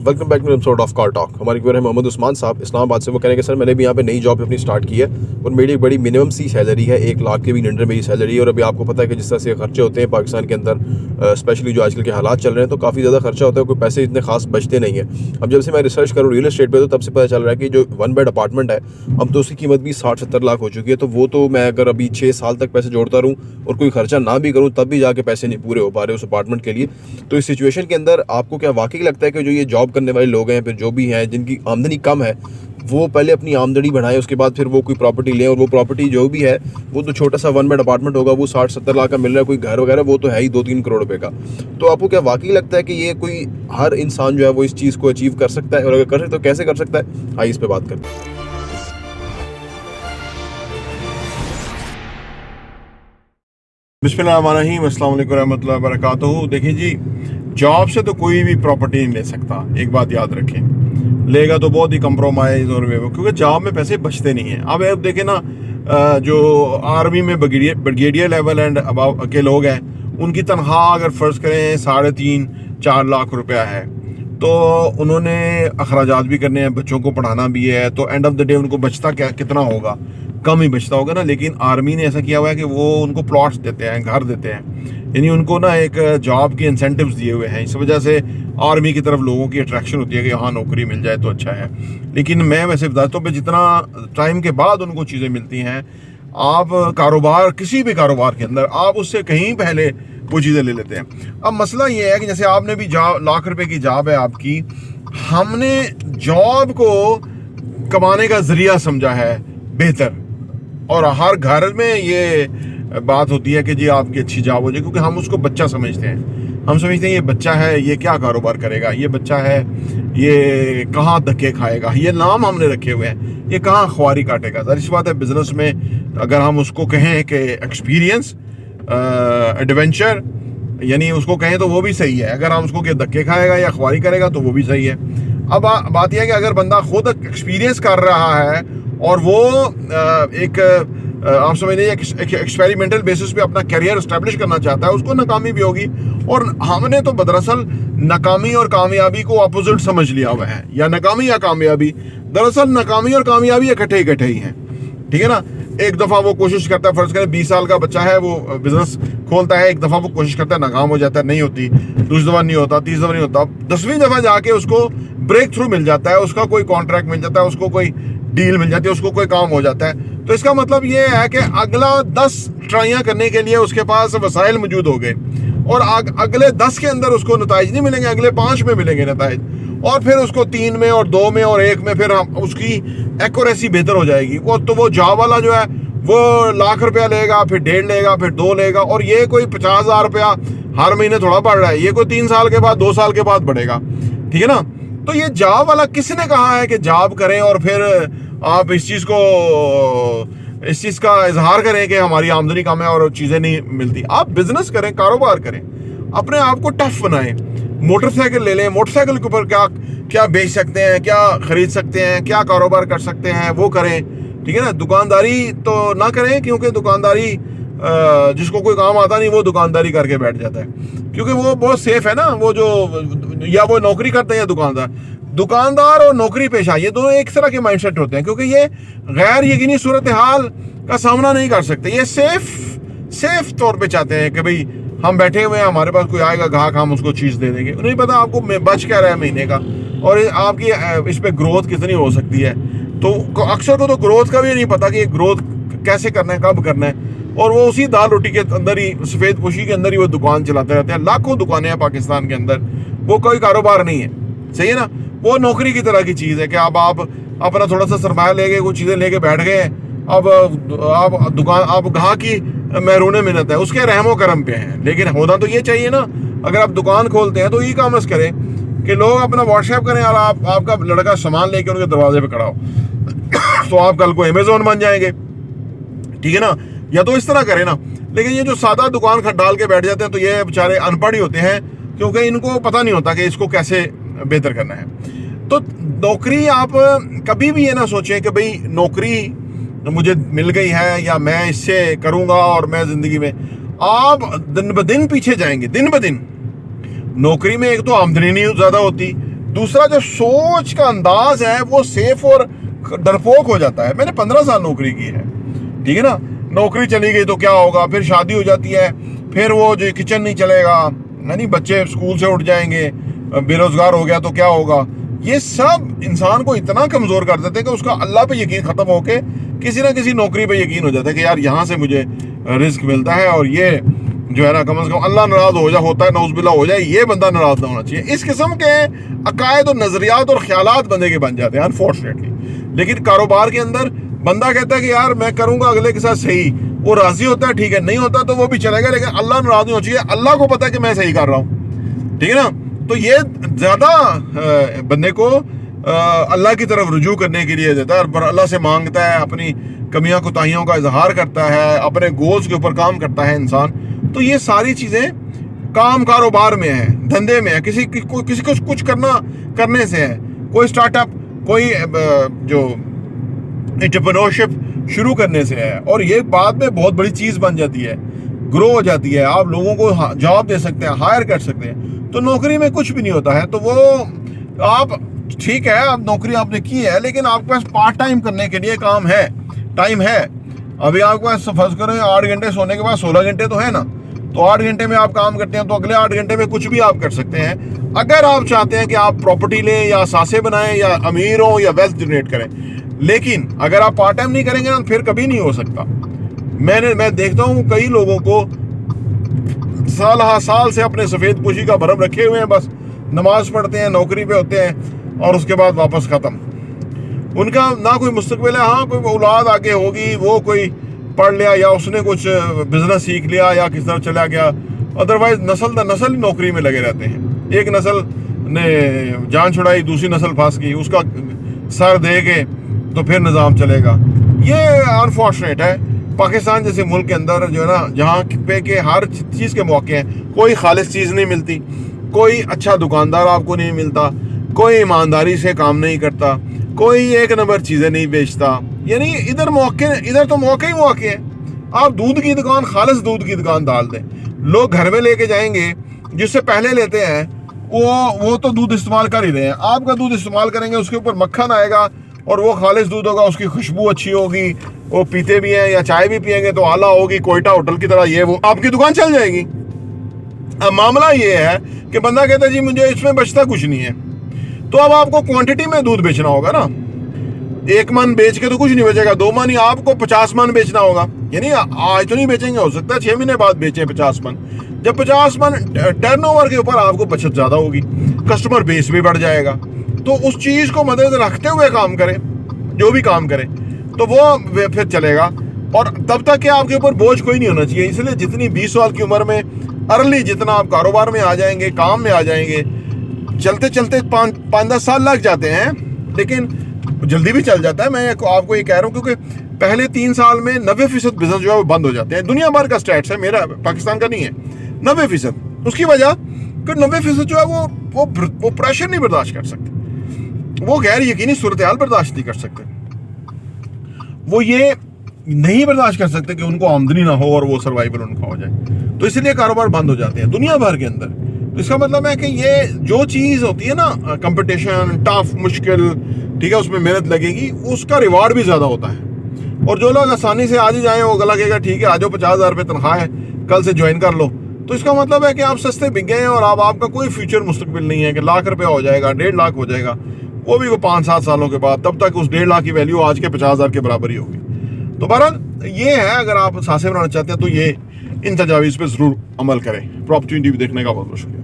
Welcome back to episode of car talk. हमारे viewer है मोहम्मद उस्मान साहब इस्लामाबाद से। वो कह रहे हैं कि सर मैंने भी यहाँ पे नई जॉब अपनी स्टार्ट की है और मेरी एक बड़ी मिनिमम सी सैलरी है, 1 लाख के भी अंडर मेरी सैलरी है। और अभी आपको पता है कि जिस तरह से खर्चे होते हैं पाकिस्तान के अंदर, स्पेशली जो आजकल के हालात चल रहे हैं, तो काफ़ी ज़्यादा खर्चा होता है, कोई पैसे इतने खास बचते नहीं है। अब जब से मैं रिसर्च करूँ रियल एस्टेट पर, तो तब से पता चल रहा है कि जो 1 बेड अपार्टमेंट है अब तो उसकी कीमत भी 60-70 लाख हो चुकी है। तो वो तो मैं अगर अभी 6 साल तक पैसे जोड़ता रहूँ और कोई खर्चा ना भी करूँ तब भी जाके पैसे नहीं पूरे हो पा रहे उस अपार्टमेंट के लिए। तो इस सिचुएशन के अंदर आपको क्या वाकई लगता है कि जो ये जॉब करने वाले लोग हैं, फिर जो भी हैं जिनकी आमदनी कम है, वो पहले अपनी आमदनी बढ़ाएं, उसके बाद फिर वो कोई प्रॉपर्टी लें, और वो प्रॉपर्टी जो भी है वो तो छोटा सा 1 बेड अपार्टमेंट होगा, वो 60-70 लाख का मिल रहा है, कोई घर वगैरह वो तो है ही 2-3 करोड़ रुपए का। तो आपको क्या वाकई लगता है कि ये कोई हर इंसान जो है वो इस चीज़ को अचीव कर सकता है, और अगर कर सकता है तो कैसे कर सकता है? आइए इस पर बात करते हैं। बिस्मिल्लाहिर्रहमानिर्रहीम, अस्सलाम वालेकुम रहमतुल्लाहि व बरकातुहू। देखिए जी, जॉब से तो कोई भी प्रॉपर्टी नहीं ले सकता, एक बात याद रखें। लेगा तो बहुत ही कंप्रोमाइज़ और क्योंकि जॉब में पैसे बचते नहीं हैं। अब देखें ना, जो आर्मी में ब्रिगेडियर लेवल एंड अबाव के लोग हैं, उनकी तनख्वाह अगर फ़र्ज़ करें 3.5-4 लाख रुपया है, तो उन्होंने अखराजात भी करने हैं, बच्चों को पढ़ाना भी है, तो एंड ऑफ द डे उनको बचता कितना होगा? कम ही बचता होगा ना। लेकिन आर्मी ने ऐसा किया हुआ है कि वो उनको प्लॉट्स देते हैं, घर देते हैं, यानी उनको ना एक जॉब के इंसेंटिव्स दिए हुए हैं। इस वजह से आर्मी की तरफ लोगों की अट्रैक्शन होती है कि हाँ नौकरी मिल जाए तो अच्छा है। लेकिन मैं वैसे बताता हूँ, जितना टाइम के बाद उनको चीज़ें मिलती हैं, आप कारोबार, किसी भी कारोबार के अंदर आप उससे कहीं पहले वो चीज़ें ले लेते हैं। अब मसला ये है कि जैसे आपने भी जॉब, लाख रुपए की जॉब है आपकी, हमने जॉब को कमाने का जरिया समझा है बेहतर, और हर घर में ये बात होती है कि जी आपकी अच्छी जॉब हो जाए, क्योंकि हम उसको बच्चा समझते हैं। हम समझते हैं ये बच्चा है, ये क्या कारोबार करेगा, ये बच्चा है, ये कहाँ धक्के खाएगा, ये नाम हमने रखे हुए हैं, ये कहाँ ख्वारी काटेगा। जाहिर सी बात है, बिजनेस में अगर हम उसको कहें कि एक्सपीरियंस, एडवेंचर, यानी उसको कहें तो वो भी सही है। अगर हम उसको कि धक्के खाएगा या ख्वारी करेगा तो वो भी सही है। अब बात यह है कि अगर बंदा खुद एक्सपीरियंस कर रहा है और वो आप समझ लीजिए एक एक्सपेरिमेंटल बेसिस पे अपना करियर एस्टेब्लिश करना चाहता है, उसको नाकामी भी होगी। और हमने तो दरअसल नाकामी और कामयाबी को अपोजिट समझ लिया हुआ है, या नाकामी या कामयाबी। दरअसल नाकामी और कामयाबी इकट्ठे ही हैं, ठीक है ना। एक दफ़ा वो कोशिश करता है, फ़र्ज़ करें 20 साल का बच्चा है, वो बिज़नेस खोलता है, एक दफ़ा वो कोशिश करता है, नाकाम हो जाता है, नहीं होती, दूसरी दफ़ा नहीं होता, तीसरी दफ़ा नहीं होता, 10वीं दफ़ा जाके उसको ब्रेक थ्रू मिल जाता है, उसका कोई कॉन्ट्रैक्ट मिल जाता है, उसको कोई डील मिल जाती है, उसको कोई काम हो जाता है। तो इसका मतलब ये है कि अगला 10 ट्राइयाँ करने के लिए उसके पास वसाइल मौजूद हो गए, और अगले 10 के अंदर उसको नताइज नहीं मिलेंगे, अगले 5 में मिलेंगे नताइज, और फिर उसको 3 में और 2 में और 1 में फिर हम उसकी एक्यूरेसी बेहतर हो जाएगी। वो तो वो जॉब वाला जो है वो लाख रुपया लेगा, फिर 1.5 लेगा, फिर 2 लेगा, और ये कोई 50,000 रुपया हर महीने थोड़ा बढ़ रहा है, ये कोई 3 साल के बाद, 2 साल के बाद बढ़ेगा, ठीक है ना। तो ये जॉब वाला किसने कहा है कि जॉब करें और फिर आप इस चीज़ का इजहार करें कि हमारी आमदनी कम है और चीज़ें नहीं मिलती। आप बिजनेस करें, कारोबार करें, अपने आप को टफ बनाएं। मोटरसाइकिल ले लें, मोटरसाइकिल के ऊपर क्या क्या बेच सकते हैं, क्या खरीद सकते हैं, क्या कारोबार कर सकते हैं, वो करें, ठीक है ना। दुकानदारी तो ना करें, क्योंकि दुकानदारी जिसको कोई काम आता नहीं वो दुकानदारी करके बैठ जाता है, क्योंकि वो बहुत सेफ है ना। वो जो, या वो नौकरी करते हैं, दुकानदार और नौकरी पेशा, ये दोनों एक तरह के माइंडसेट होते हैं, क्योंकि ये गैर यकीनी सूरत हाल का सामना नहीं कर सकते। ये सेफ तौर पे चाहते हैं कि भाई हम बैठे हुए हैं, हमारे पास कोई आएगा ग्राहक, हम उसको चीज़ दे देंगे। उन्हें पता आपको बच क्या रहा है महीने का, और आपकी इस पर ग्रोथ कितनी हो सकती है। तो अक्सर को तो ग्रोथ का भी नहीं पता कि ग्रोथ कैसे करना है, कब करना है, और वो उसी दाल रोटी के अंदर ही, सफ़ेद पोशी के अंदर ही वो दुकान चलाते रहते हैं। लाखों दुकानें हैं पाकिस्तान के अंदर, वो कोई कारोबार नहीं है, सही है ना। वो नौकरी की तरह की चीज़ है कि अब आप अपना थोड़ा सा सरमाया ले गए, कुछ चीज़ें लेके बैठ गए, अब आप दुकान, आप ग्राहक की महरून मिन्नत है, उसके रहमो करम पे हैं। लेकिन होना तो ये चाहिए ना, अगर आप दुकान खोलते हैं तो ई कॉमर्स करें कि लोग अपना व्हाट्सएप करें और आपका लड़का सामान लेके उनके दरवाजे पे खड़ा हो तो आप कल को अमेजोन बन जाएंगे, ठीक है ना। या तो इस तरह करें ना। लेकिन ये जो सादा दुकान डाल के बैठ जाते हैं, तो ये बेचारे अनपढ़ ही होते हैं, क्योंकि इनको पता नहीं होता कि इसको कैसे बेहतर करना है। तो नौकरी, आप कभी भी ये ना सोचें कि भाई नौकरी मुझे मिल गई है या मैं इससे करूँगा और मैं ज़िंदगी में, आप दिन ब दिन पीछे जाएंगे, दिन ब दिन। नौकरी में एक तो आमदनी नहीं ज़्यादा होती, दूसरा जो सोच का अंदाज है वो सेफ और डरपोक हो जाता है। मैंने 15 साल नौकरी की है, ठीक है ना। नौकरी चली गई तो क्या होगा, फिर शादी हो जाती है, फिर वो जो किचन नहीं चलेगा, यानी बच्चे स्कूल से उठ जाएंगे, बेरोजगार हो गया तो क्या होगा। ये सब इंसान को इतना कमजोर कर देते हैं कि उसका अल्लाह पे यकीन खत्म होके किसी ना किसी नौकरी पे यकीन हो जाता है कि यार यहाँ से मुझे रिस्क मिलता है, और ये जो है ना कम से कम अल्लाह नाराज हो जाए, होता है नौज़ुबिल्लाह हो जाए, ये बंदा नाराज ना होना चाहिए। इस किस्म के अकायद और नजरियात और ख्यालात बंदे के बन जाते हैं अनफॉर्चुनेटली। लेकिन कारोबार के अंदर बंदा कहता है कि यार मैं करूंगा अगले के साथ सही, वो राजी होता है, ठीक है, नहीं होता तो वो भी चलेगा, लेकिन अल्लाह नाराज नहीं होना चाहिए। अल्लाह को पता है कि मैं सही कर रहा हूँ, ठीक है ना। तो ये ज्यादा बंदे को अल्लाह की तरफ रुजू करने के लिए देता है, अल्लाह से मांगता है, अपनी कमियां कोताहियों का इजहार करता है, अपने गोल्स के ऊपर काम करता है इंसान। तो ये सारी चीजें काम कारोबार में है, धंधे में है, किसी को कुछ करने से है, कोई स्टार्टअप, कोई जो एंटरप्रेन्योरशिप शुरू करने से है, और ये बाद में बहुत बड़ी चीज बन जाती है, ग्रो हो जाती है, आप लोगों को जॉब दे सकते हैं, हायर कर सकते हैं। तो नौकरी में कुछ भी नहीं होता है। तो वो आप ठीक है, आप नौकरी आपने की है, लेकिन आपके पास पार्ट टाइम करने के लिए काम है, टाइम है। अभी आपके पास फर्ज करें 8 घंटे सोने के बाद 16 घंटे तो है ना, तो 8 घंटे में आप काम करते हैं, तो अगले 8 घंटे में कुछ भी आप कर सकते हैं। अगर आप चाहते हैं कि आप प्रॉपर्टी लें या सासे बनाएं या अमीर हो या वेल्थ जनरेट करें, लेकिन अगर आप पार्ट टाइम नहीं करेंगे ना, फिर कभी नहीं हो सकता। मैं देखता हूँ कई लोगों को साल से अपने सफेद पोशी का भरम रखे हुए हैं, बस नमाज पढ़ते हैं, नौकरी पे होते हैं, और उसके बाद वापस खत्म। उनका ना कोई मुस्तकबिल है। हाँ, कोई औलाद आगे होगी, वो कोई पढ़ लिया या उसने कुछ बिजनेस सीख लिया या किस तरह चला गया, अदरवाइज नस्ल दर नस्ल नौकरी में लगे रहते हैं। एक नस्ल ने जान छुड़ाई, दूसरी नस्ल फंस गई, उसका सर दे के तो फिर निज़ाम चलेगा। ये अनफॉर्चुनेट है। पाकिस्तान जैसे मुल्क के अंदर जो है ना, जहाँ पे के हर चीज़ के मौके हैं, कोई खालिस चीज़ नहीं मिलती, कोई अच्छा दुकानदार आपको नहीं मिलता, कोई ईमानदारी से काम नहीं करता, कोई एक नंबर चीज़ें नहीं बेचता। यानी इधर तो मौके ही मौके हैं। आप दूध की दुकान, खालिस दूध की दुकान डाल दें, लोग घर में लेके जाएंगे, जिससे पहले लेते हैं वो तो दूध इस्तेमाल कर ही रहे हैं। आपका दूध इस्तेमाल करेंगे, उसके ऊपर मक्खन आएगा और वो खालिस दूध होगा, उसकी खुशबू अच्छी होगी, वो पीते भी हैं या चाय भी पियेंगे तो आला होगी, कोयटा होटल की तरह, ये वो आपकी दुकान चल जाएगी। अब मामला ये है कि बंदा कहता है जी मुझे इसमें बचता कुछ नहीं है, तो अब आपको क्वांटिटी में दूध बेचना होगा ना। 1 मन बेच के तो कुछ नहीं बेचेगा, 2 मन, या आपको 50 मन बेचना होगा। यानी आज तो नहीं बेचेंगे, हो सकता है 6 महीने बाद बेचें 50 मन। जब 50 मन टर्नओवर के ऊपर आपको बचत ज्यादा होगी, कस्टमर बेस भी बढ़ जाएगा। तो उस चीज को मद्देनजर रखते हुए काम करें, जो भी काम करें, तो वो फिर चलेगा। और तब तक कि आपके ऊपर बोझ कोई नहीं होना चाहिए। इसलिए जितनी 20 साल की उम्र में अर्ली जितना आप कारोबार में आ जाएंगे, काम में आ जाएंगे, चलते चलते 5-10 साल लग जाते हैं, लेकिन जल्दी भी चल जाता है। मैं आपको ये कह रहा हूँ, क्योंकि पहले 3 साल में 90% बिजनेस जो है वो बंद हो जाते हैं। दुनिया भर का स्टैट्स है, मेरा पाकिस्तान का नहीं है। 90%। उसकी वजह कि 90% जो है वो प्रेशर नहीं बर्दाश्त कर सकते, वो गैर यकीनी सूरत हाल बर्दाश्त नहीं कर सकते, वो ये नहीं बर्दाश्त कर सकते कि उनको आमदनी ना हो और वो सर्वाइवल उनका हो जाए, तो इसलिए कारोबार बंद हो जाते हैं दुनिया भर के अंदर। तो इसका मतलब है कि ये जो चीज़ होती है ना, कंपटीशन, टफ, मुश्किल, ठीक है, उसमें मेहनत लगेगी, उसका रिवार्ड भी ज़्यादा होता है। और जो लोग आसानी से आज ही जाएँ, वो गला कहेगा ठीक है आ जाओ, 50,000 रुपये तनख्वाह है, कल से ज्वाइन कर लो, तो इसका मतलब है कि आप सस्ते बिक गए हैं और अब आपका कोई फ्यूचर मुस्तकबिल नहीं है कि लाख रुपया हो जाएगा, 1.5 लाख हो जाएगा, वो भी 5-7 सालों के बाद। तब तक उस 1.5 लाख की वैल्यू आज के 50,000 के बराबर ही होगी। तो बहरहाल ये है, अगर आप सांसें बनाना चाहते हैं तो ये इन तजावीज़ पे ज़रूर अमल करें। प्रॉपर्टी देखने का बहुत बहुत शुक्रिया।